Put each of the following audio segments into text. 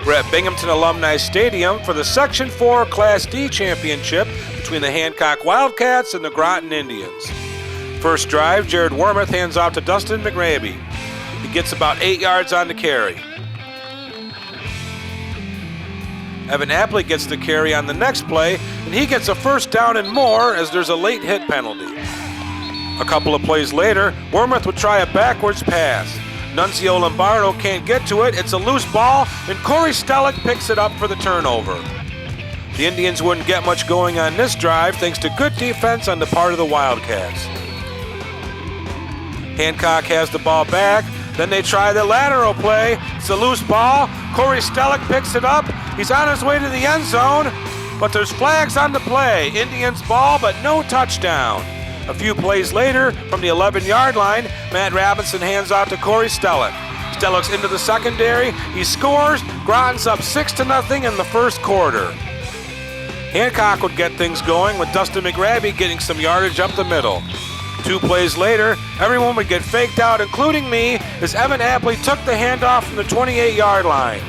We're at Binghamton Alumni Stadium for the Section 4 Class D Championship between the Hancock Wildcats and the Groton Indians. First drive, Jared Wormuth hands off to Dustin McRaby. He gets about 8 yards on the carry. Evan Apley gets the carry on the next play, and he gets a first down and more as there's a late hit penalty. A couple of plays later, Wormuth would try a backwards pass. Nuncio Lombardo can't get to it. It's a loose ball, and Corey Stellick picks it up for the turnover. The Indians wouldn't get much going on this drive thanks to good defense on the part of the Wildcats. Hancock has the ball back. Then they try the lateral play. It's a loose ball. Corey Stellick picks it up. He's on his way to the end zone, but there's flags on the play. Indians ball, but no touchdown. A few plays later, from the 11-yard line, Matt Robinson hands off to Corey Stellick. Stellick's into the secondary. He scores. Groton's up 6-0 in the first quarter. Hancock would get things going with Dustin McRaby getting some yardage up the middle. 2 plays later, everyone would get faked out, including me, as Evan Apley took the handoff from the 28-yard line.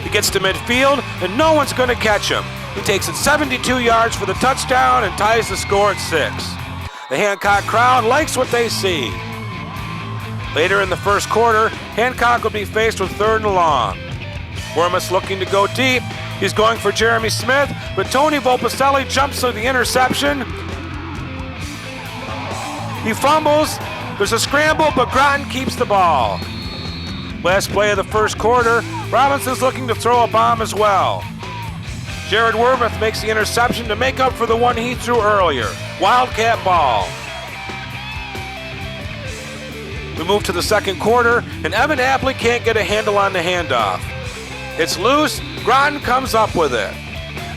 He gets to midfield, and no one's going to catch him. He takes it 72 yards for the touchdown and ties the score at 6. The Hancock crowd likes what they see. Later in the first quarter, Hancock will be faced with 3rd and long. Wormuth's looking to go deep. He's going for Jeremy Smith, but Tony Volpicelli jumps to the interception. He fumbles. There's a scramble, but Groton keeps the ball. Last play of the first quarter, Robinson's looking to throw a bomb as well. Jared Wormuth makes the interception to make up for the one he threw earlier. Wildcat ball. We move to the second quarter, and Evan Apley can't get a handle on the handoff. It's loose. Groton comes up with it.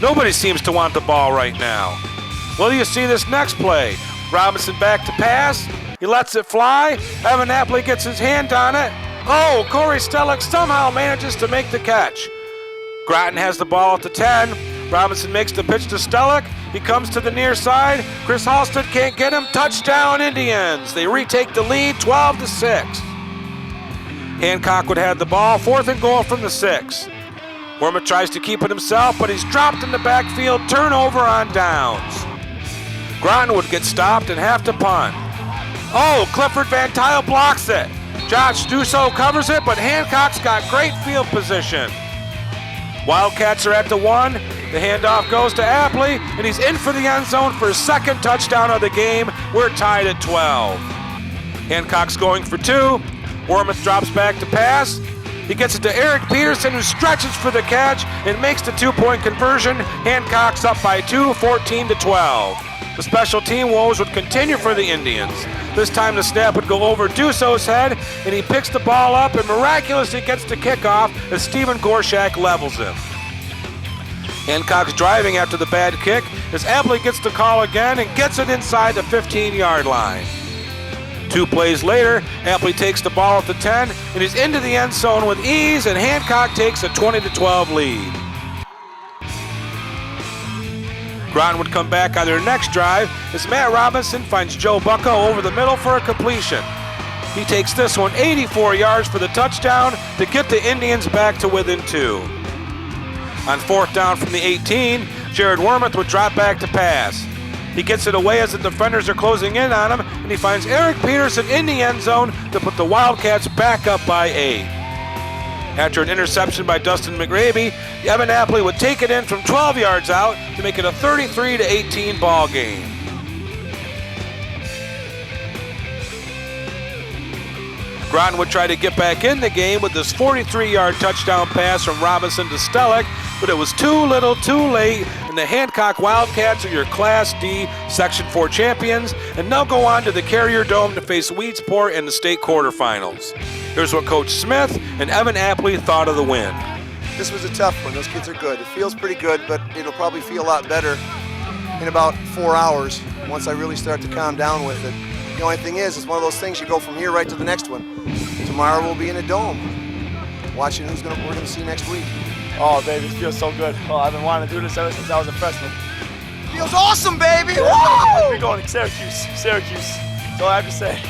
Nobody seems to want the ball right now. Well, you see this next play. Robinson back to pass. He lets it fly. Evan Apley gets his hand on it. Oh, Corey Stellick somehow manages to make the catch. Groton has the ball at the 10. Robinson makes the pitch to Stellick. He comes to the near side. Chris Halstead can't get him. Touchdown, Indians. They retake the lead, 12-6. Hancock would have the ball, 4th and goal from the 6. Wormuth tries to keep it himself, but he's dropped in the backfield. Turnover on downs. Groton would get stopped and have to punt. Oh, Clifford Van Tile blocks it. Josh Dusso covers it, but Hancock's got great field position. Wildcats are at the 1. The handoff goes to Apley, and he's in for the end zone for his 2nd touchdown of the game. We're tied at 12. Hancock's going for 2. Wormuth drops back to pass. He gets it to Eric Peterson, who stretches for the catch and makes the 2-point conversion. Hancock's up by 2, 14-12. The special team woes would continue for the Indians. This time the snap would go over Dusso's head, and he picks the ball up and miraculously gets the kickoff as Steven Gorshak levels him. Hancock's driving after the bad kick as Apley gets the call again and gets it inside the 15-yard line. 2 plays later, Apley takes the ball at the 10, and he's into the end zone with ease, and Hancock takes a 20-12 lead. Groton would come back on their next drive as Matt Robinson finds Joe Bucko over the middle for a completion. He takes this one 84 yards for the touchdown to get the Indians back to within 2. On 4th down from the 18, Jared Wormuth would drop back to pass. He gets it away as the defenders are closing in on him, and he finds Eric Peterson in the end zone to put the Wildcats back up by 8. After an interception by Dustin McRaby, Evan Apley would take it in from 12 yards out to make it a 33-18 ball game. Groton would try to get back in the game with this 43-yard touchdown pass from Robinson to Stellick, but it was too little, too late, and the Hancock Wildcats are your Class D Section 4 champions, and they'll go on to the Carrier Dome to face Weedsport in the state quarterfinals. Here's what Coach Smith and Evan Apley thought of the win. This was a tough one. Those kids are good. It feels pretty good, but it'll probably feel a lot better in about 4 hours once I really start to calm down with it. The only thing is, it's one of those things you go from here right to the next one. Tomorrow we'll be in a dome, watching we're gonna see next week. Oh, baby, it feels so good. Oh, I've been wanting to do this ever since I was a freshman. Feels awesome, baby! Yeah, we're going to Syracuse. That's all I have to say.